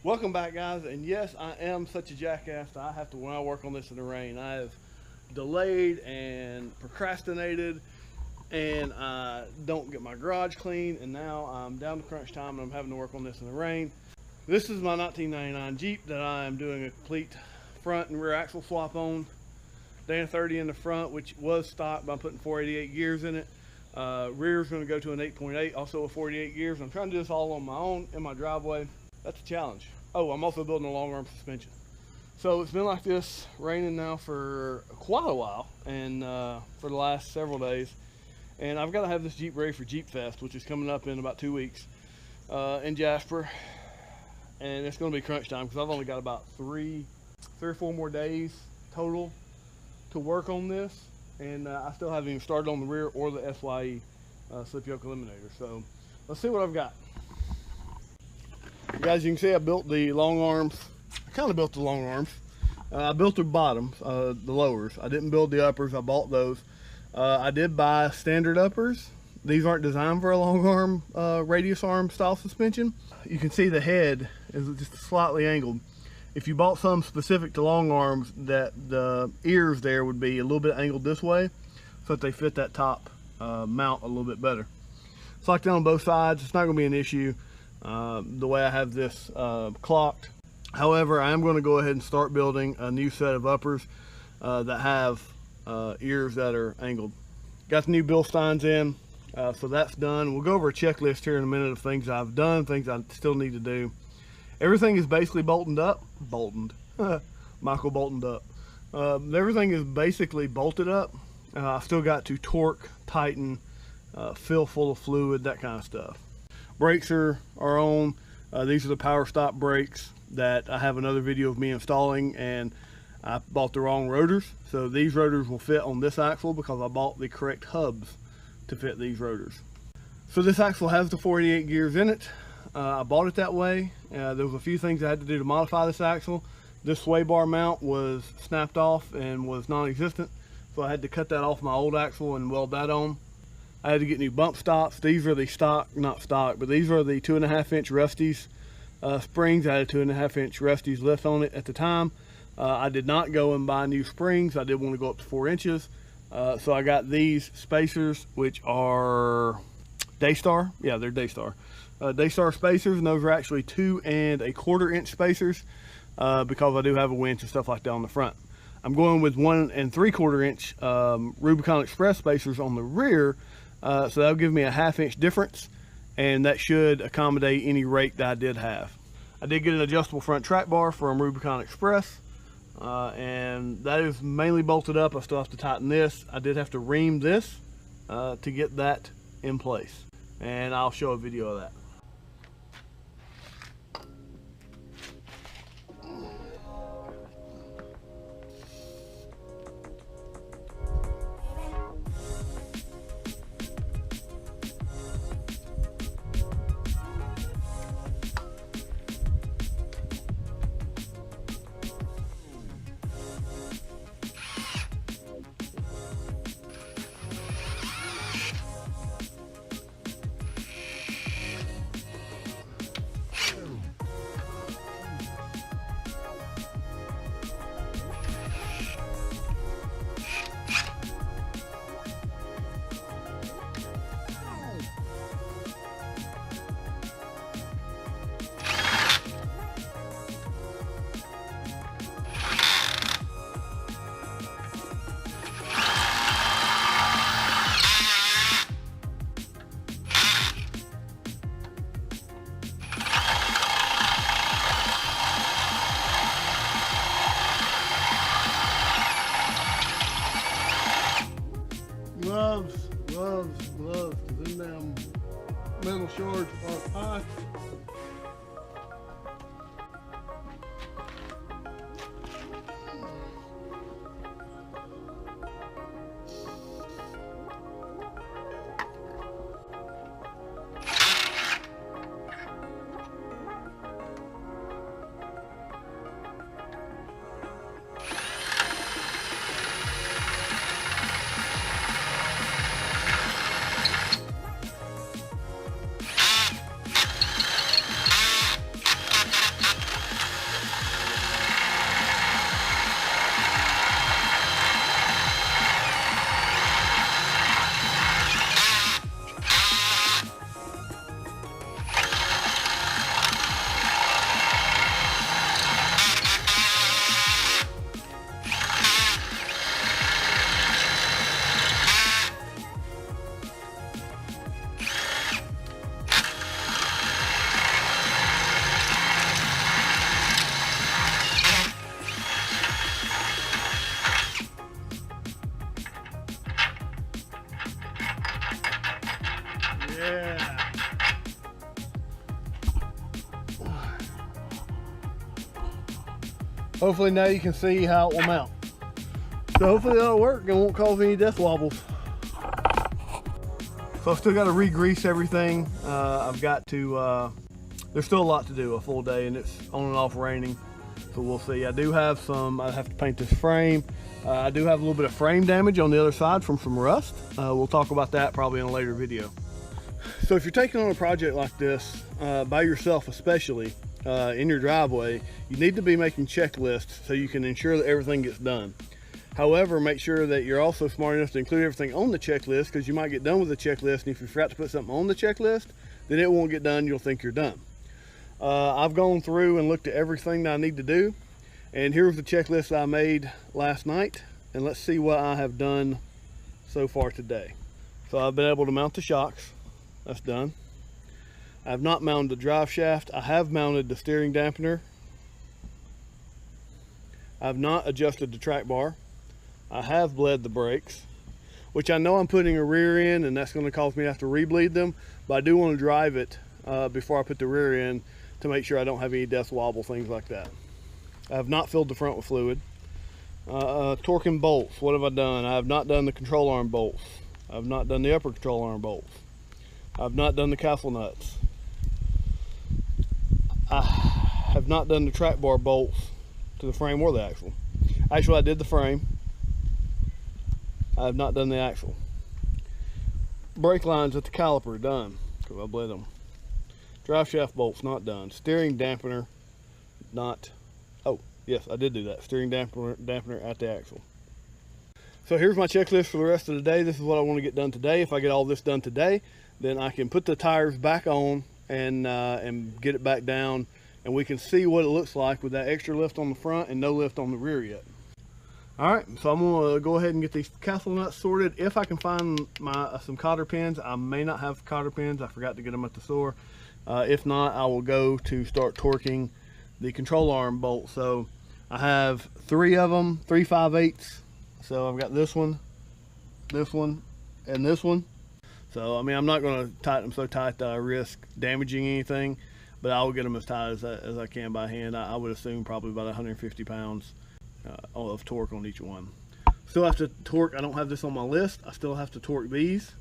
Welcome back, guys, and yes, I am such a jackass that I have to, when I work on this in the rain, I have delayed and procrastinated, and I don't get my garage clean, and now I'm down to crunch time and I'm having to work on this in the rain. This is my 1999 Jeep that I am doing a complete front and rear axle swap on. Dan 30 in the front, which was stock, but I'm putting 488 gears in it. Rear is going to go to an 8.8, also a 48 gears. I'm trying to do this all on my own in my driveway. That's a challenge. Oh, I'm also building a long arm suspension. So it's been like this, raining now for quite a while, and for the last several days. And I've got to have this Jeep ready for Jeep Fest, which is coming up in about 2 weeks in Jasper. And it's going to be crunch time because I've only got about three or four more days total to work on this. And I still haven't even started on the rear or the SYE slip yoke eliminator. So let's see what I've got. Guys, you can see I built the long arms. I kind of built the long arms. I built the bottoms, the lowers. I didn't build the uppers. I bought those. I did buy standard uppers. These aren't designed for a long arm, radius arm style suspension. You can see the head is just slightly angled. If you bought some specific to long arms, that the ears there would be a little bit angled this way so that they fit that top mount a little bit better. It's like that on both sides. It's not going to be an issue the way I have this clocked. However, I am going to go ahead and start building a new set of uppers that have ears that are angled. Got the new Bilsteins in, so that's done. We'll go over a checklist here in a minute of things I've done, things I still need to do. Everything is basically bolted up. Michael bolted up. Everything is basically bolted up. I've still got to torque, tighten, fill full of fluid, that kind of stuff. Brakes are on. These are the power stop brakes that I have another video of me installing, and I bought the wrong rotors. So these rotors will fit on this axle because I bought the correct hubs to fit these rotors. So this axle has the 48 gears in it. I bought it that way. There was a few things I had to do to modify this axle. This sway bar mount was snapped off and was non-existent, so I had to cut that off my old axle and weld that on. I had to get new bump stops. These are the stock, not stock, but these are the 2.5-inch Rusty's springs. I had a 2.5-inch Rusty's lift on it at the time. I did not go and buy new springs. I did want to go up to 4 inches. So I got these spacers, which are Daystar. Yeah, they're Daystar. Daystar spacers, and those are actually 2 1/4-inch spacers because I do have a winch and stuff like that on the front. I'm going with 1 3/4-inch Rubicon Express spacers on the rear, so that'll give me a 1/2-inch difference, and that should accommodate any rake that I did have. I did get an adjustable front track bar from Rubicon Express, and that is mainly bolted up. I still have to tighten this. I did have to ream this to get that in place, and I'll show a video of that. Hopefully now you can see how it will mount. So hopefully that'll work and won't cause any death wobbles. So I've still got to re-grease everything. I've got to, there's still a lot to do, a full day, and it's on and off raining. So we'll see. I do have some, I have to paint this frame. I do have a little bit of frame damage on the other side from some rust. We'll talk about that probably in a later video. So if you're taking on a project like this, by yourself especially, in your driveway, you need to be making checklists so you can ensure that everything gets done. However, make sure that you're also smart enough to include everything on the checklist, because you might get done with the checklist, and if you forgot to put something on the checklist, then it won't get done. You'll think you're done. I've gone through and looked at everything that I need to do, and here's the checklist I made last night, and let's see what I have done so far today. So I've been able to mount the shocks. That's done. I have not mounted the drive shaft. I have mounted the steering dampener. I have not adjusted the track bar. I have bled the brakes, which I know I'm putting a rear in, and that's going to cause me to have to re-bleed them, but I do want to drive it before I put the rear in to make sure I don't have any death wobble, things like that. I have not filled the front with fluid. Torquing bolts, what have I done? I have not done the control arm bolts. I have not done the upper control arm bolts. I have not done the castle nuts. I have not done the track bar bolts to the frame or the axle. Actually, I did the frame. I have not done the axle. Brake lines at the caliper, done, because I bled them. Drive shaft bolts, not done. Steering dampener, not. Oh, yes, I did do that. Steering dampener at the axle. So here's my checklist for the rest of the day. This is what I want to get done today. If I get all this done today, then I can put the tires back on and get it back down, and we can see what it looks like with that extra lift on the front and no lift on the rear yet. All right, so I'm gonna go ahead and get these castle nuts sorted. If I can find some cotter pins. I may not have cotter pins. I forgot to get them at the store. If not, I will go to start torquing the control arm bolt. So I have 3 of them, 3 5/8. So I've got this one, and this one. So, I mean, I'm not going to tighten them so tight that I risk damaging anything, but I will get them as tight as I can by hand. I would assume probably about 150 pounds of torque on each one. Still have to torque, I don't have this on my list, I still have to torque these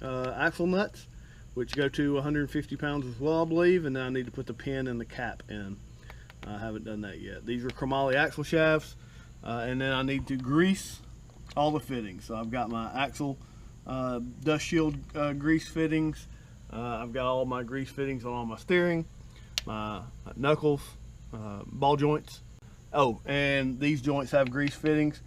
axle nuts, which go to 150 pounds as well, I believe, and then I need to put the pin and the cap in. I haven't done that yet. These are Chromoly axle shafts, and then I need to grease all the fittings. So I've got my axle dust shield grease fittings. I've got all my grease fittings on all my steering, my knuckles, ball joints. Oh, and these joints have grease fittings.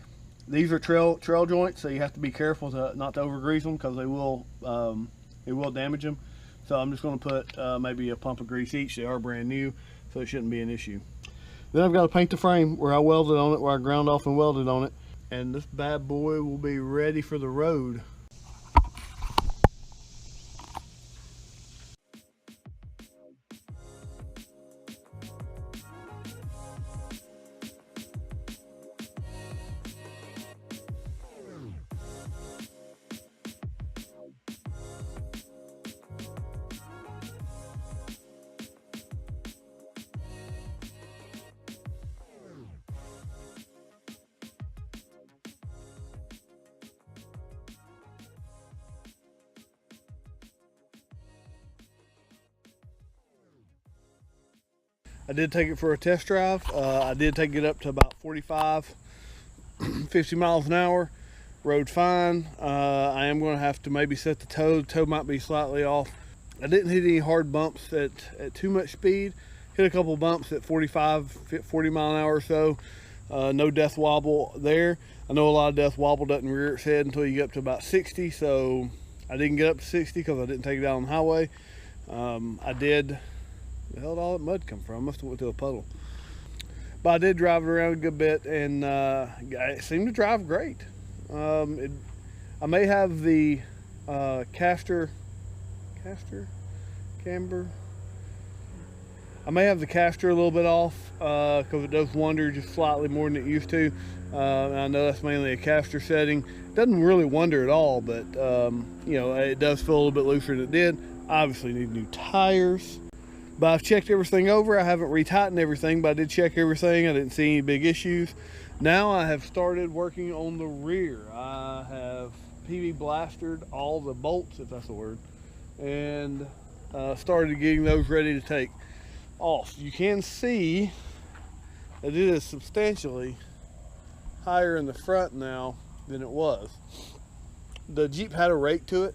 These are trail joints, so you have to be careful not to over grease them, because it will damage them. So I'm just going to put maybe a pump of grease each. They are brand new, so it shouldn't be an issue. Then I've got to paint the frame where I welded on it, where I ground off and welded on it, and this bad boy will be ready for the road. I did take it for a test drive. I did take it up to about 45, 50 miles an hour. Rode fine. I am going to have to maybe set the toe. The toe might be slightly off. I didn't hit any hard bumps at too much speed. Hit a couple bumps at 45, 40 mile an hour or so. No death wobble there. I know a lot of death wobble doesn't rear its head until you get up to about 60. So I didn't get up to 60 because I didn't take it out on the highway. I did. Where the hell did all that mud come from? I must have went to a puddle. But I did drive it around a good bit, and it seemed to drive great. I may have the camber. I may have the caster a little bit off because it does wander just slightly more than it used to. And I know that's mainly a caster setting. It doesn't really wander at all, but you know, it does feel a little bit looser than it did. Obviously need new tires. But I've checked everything over. I haven't retightened everything, but I did check everything. I didn't see any big issues. Now I have started working on the rear. I have PV blastered all the bolts, if that's the word, and started getting those ready to take off. You can see that it is substantially higher in the front now than it was. The Jeep had a rake to it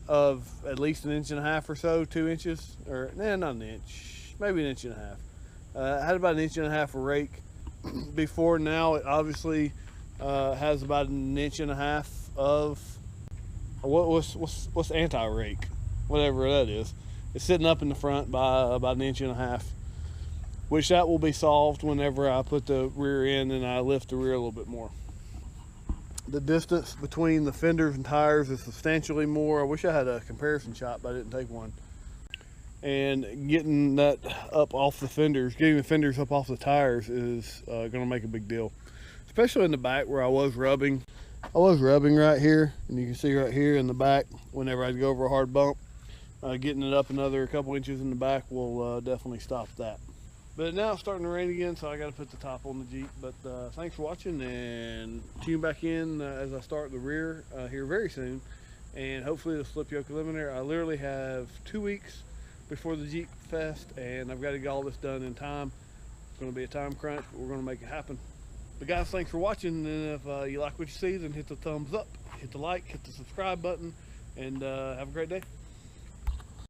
of at least 1.5 inches or so, 2 inches, or nah, not an inch, maybe 1.5 inches. It had about 1.5 inches of rake before. Now it obviously has about 1.5 inches of what's anti-rake, whatever that is. It's sitting up in the front by about 1.5 inches, which that will be solved whenever I put the rear in and I lift the rear a little bit more. The distance between the fenders and tires is substantially more. I wish I had a comparison shot, but I didn't take one. And getting that up off the fenders, getting the fenders up off the tires is going to make a big deal, especially in the back where I was rubbing. I was rubbing right here, and you can see right here in the back whenever I'd go over a hard bump. Getting it up another couple inches in the back will definitely stop that. But now it's starting to rain again, so I got to put the top on the Jeep. But thanks for watching, and tune back in as I start the rear here very soon. And hopefully the slip yoke eliminator. I literally have 2 weeks before the Jeep Fest, and I've got to get all this done in time. It's going to be a time crunch, but we're going to make it happen. But guys, thanks for watching, and if you like what you see, then hit the thumbs up, hit the like, hit the subscribe button, and have a great day.